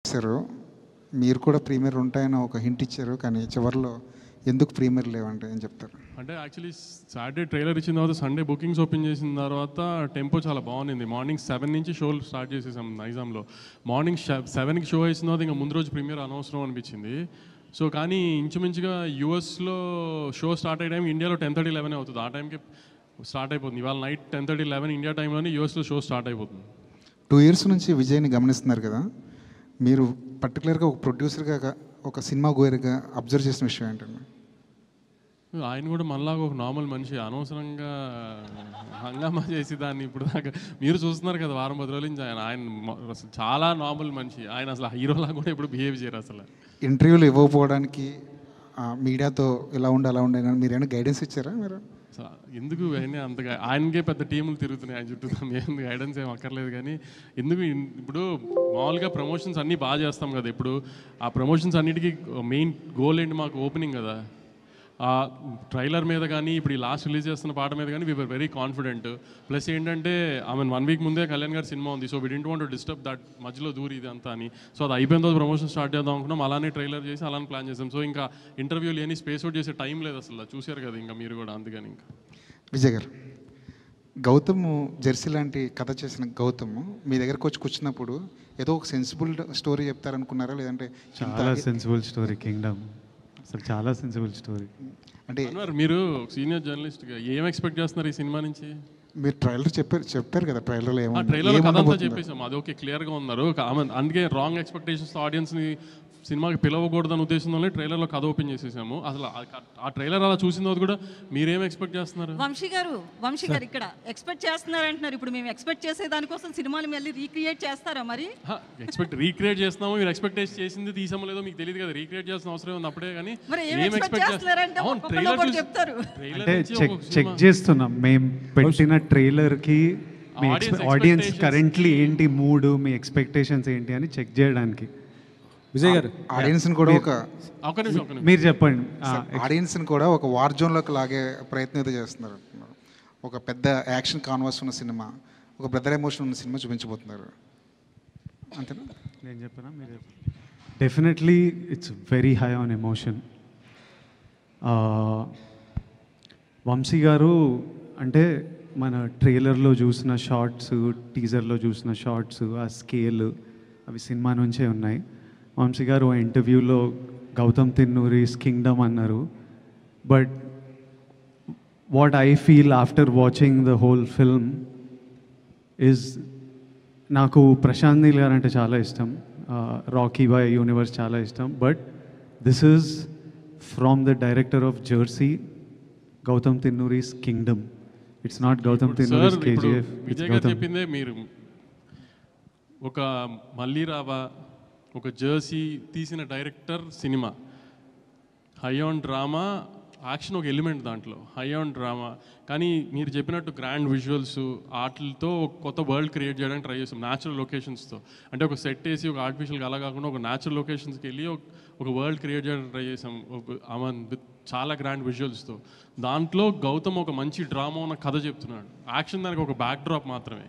ఇచ్చారు, మీరు కూడా ప్రీమియర్ ఉంటాయని ఒక హింట్ ఇచ్చారు, కానీ చివరిలో ఎందుకు ప్రీమియర్ లేవంటే ఏం చెప్తారు? అంటే యాక్చువల్లీ సాటర్డే ట్రైలర్ ఇచ్చిన తర్వాత సండే బుకింగ్స్ ఓపెన్ చేసిన తర్వాత టెంపో చాలా బాగుంది. మార్నింగ్ 7 నుంచి షోలు స్టార్ట్ చేసేసాం నైజాంలో. మార్నింగ్ 7కి షో వేసిన తర్వాత ఇంకా ముందు రోజు ప్రీమియర్ అనవసరం అనిపించింది. సో కానీ ఇంచుమించుగా యూఎస్లో షో స్టార్ట్ అయ్యే టైం ఇండియాలో 10:30, 11 అవుతుంది. ఆ టైంకి స్టార్ట్ అయిపోతుంది. ఇవాళ నైట్ 10:30, 11 ఇండియా టైంలోనే యూఎస్లో షో స్టార్ట్ అయిపోతుంది. 2 years నుంచి విజయ్ని గమనిస్తున్నారు కదా, మీరు పర్టికులర్గా ఒక ప్రొడ్యూసర్గా, ఒక సినిమా గోయర్గా అబ్జర్వ్ చేసిన విషయం ఏంటండి? ఆయన కూడా మనలాగా ఒక నార్మల్ మనిషి, అనవసరంగా హంగామా చేసి దాన్ని ఇప్పుడు దాకా మీరు చూస్తున్నారు కదా వారం 10 రోజుల నుంచి ఆయన అసలు చాలా నార్మల్ మనిషి. ఆయన అసలు హీరోలా కూడా ఎప్పుడు బిహేవ్ చేయరు. అసలు ఇంటర్వ్యూలు ఇవ్వకపోవడానికి మీడియాతో ఇలా ఉండి అలా ఉండే మీరు ఏమైనా గైడెన్స్ ఇచ్చారా? మీరు ఎందుకు అయినా అంతగా ఆయనకే పెద్ద టీములు తిరుగుతున్నాయి ఆయన చుట్టూ, మేము గైడెన్స్ ఏం అక్కర్లేదు. కానీ ఎందుకు ఇప్పుడు మామూలుగా ప్రమోషన్స్ అన్నీ బాగా చేస్తాం కదా, ఇప్పుడు ఆ ప్రమోషన్స్ అన్నిటికీ మెయిన్ గోల్ ఏంటి, మాకు ఓపెనింగ్ కదా. ఆ ట్రైలర్ మీద కానీ ఇప్పుడు ఈ లాస్ట్ రిలీజ్ చేస్తున్న పాట మీద కానీ వీఆర్ వెరీ కాన్ఫిడెంట్. ప్లస్ ఏంటంటే ఆమె 1 week ముందే కళ్యాణ్ గారి సినిమా ఉంది. So we didn't want to disturb that, మధ్యలో దూరి ఇది అంతా అని. సో అది అయిపోయిన తర్వాత ప్రమోషన్ స్టార్ట్ చేద్దాం అనుకున్నాం. అలానే ట్రైలర్ చేసి అలానే ప్లాన్ చేసాం. సో ఇంకా ఇంటర్వ్యూలు ఏని స్పేస్ అవుట్ చేసే టైం లేదు అసలు, చూశారు కదా ఇంకా మీరు కూడా. అందుకని ఇంకా విజయ్ గారు, గౌతమ్ జెర్సీ లాంటి కథ చేసిన గౌతమ్ మీ దగ్గరకు వచ్చి కూర్చున్నప్పుడు ఏదో ఒక సెన్సిబుల్ స్టోరీ చెప్తారనుకున్నారా, లేదంటే? చాలా సెన్సిబుల్ స్టోరీ కింగ్డమ్, అసలు చాలా సెన్సిబుల్ స్టోరీ. అంటే మీరు సీనియర్ జర్నలిస్ట్గా ఏం ఎక్స్పెక్ట్ చేస్తున్నారు ఈ సినిమా నుంచి? మీరు ట్రైలర్ చెప్పారు కదా, ట్రైలర్లో ట్రైలర్ కథ అంతా చెప్పేసాం, అది ఓకే, క్లియర్గా ఉన్నారు. అందుకే రాంగ్ ఎక్స్పెక్టేషన్స్ ఆడియన్స్ని సినిమాకి పిలవకూడదని ఉద్దేశంలోనే ట్రైలర్లో కథ ఓపెన్ చేసేసాము. అసలు ఆ ట్రైలర్ అలా చూసిన తర్వాత కూడా మీరేం ఎక్స్పెక్ట్ చేస్తున్నారు? వంశీ గారు ఇక్కడ ఎక్స్పెక్ట్ చేస్తున్నారు అంటున్నారు. ఇప్పుడు మేము ఎక్స్పెక్ట్ చేసే దానికోసం సినిమాలు మళ్ళీ రీక్రియేట్ చేస్తారా? మరి రీక్రియేట్ చేస్తున్నాము, మీరు ఎక్స్పెక్ట్ చేసింది తీసామో లేదో మీకు తెలియదు కదా, రీక్రియేట్ చేసిన అవసరం ఉంది. అప్పుడే కానీ ఏం ఎక్స్పెక్ట్ చేస్తున్నారంటే చెప్తారు. అంటే చెక్ చేస్తున్నాం మేము పెట్టిన ట్రైలర్కి ఆడియన్స్ కరెంట్లీ ఏంటి మూడు, మీ ఎక్స్పెక్టేషన్స్ ఏంటి అని చెక్ చేయడానికి. విజయ్ గారు, ఆడియన్స్ని కూడా మీరు చెప్పండి. ఆడియన్స్ని కూడా ఒక వార్ జోన్లోకి లాగే ప్రయత్నం అయితే చేస్తున్నారు. ఒక పెద్ద యాక్షన్ కాన్వాస్ ఉన్న సినిమా, ఒక బ్రదర్ ఎమోషన్ ఉన్న సినిమా చూపించబోతున్నారు, అంతేనా? నేను చెప్పనా, మీరు definitely it's very high on emotion. Vamsi గారు అంటే మన ట్రైలర్లో చూసిన షార్ట్స్, టీజర్లో చూసిన షార్ట్స్, ఆ స్కేల్ అవి సినిమా నుంచే ఉన్నాయి. వంశీ గారు ఆ ఇంటర్వ్యూలో గౌతమ్ తిన్నూరిస్ కింగ్డమ్ అన్నారు. But what I feel after watching the whole film is, నాకు ప్రశాంత్ నీల్ గారు అంటే చాలా ఇష్టం, రాకీ బాయ్ యూనివర్స్ చాలా ఇష్టం. But this is from the director of Jersey, Gautam Tinnanuri's Kingdom. It's not Gautam Tinnanuri's KGF. Vijay గారు చెప్పిందే మీరు ఒక మళ్ళీ రావా, ఒక జెర్సీ తీసిన డైరెక్టర్ సినిమా, హై ఆన్ డ్రామా, యాక్షన్ ఒక ఎలిమెంట్ దాంట్లో, హై ఆన్ డ్రామా. కానీ మీరు చెప్పినట్టు గ్రాండ్ విజువల్స్ ఆటలతో ఒక కొత్త వరల్డ్ క్రియేట్ చేయడానికి ట్రై చేస్తాం, న్యాచురల్ లొకేషన్స్తో. అంటే ఒక సెట్ వేసి ఒక ఆర్టిఫిషియల్గా అలా కాకుండా ఒక న్యాచురల్ లొకేషన్స్కి వెళ్ళి ఒక వరల్డ్ క్రియేట్ చేయడానికి ట్రై చేసాం, విత్ చాలా గ్రాండ్ విజువల్స్తో. దాంట్లో గౌతమ్ ఒక మంచి డ్రామా ఉన్న కథ చెప్తున్నాడు, యాక్షన్ దానికి ఒక బ్యాక్ డ్రాప్ మాత్రమే.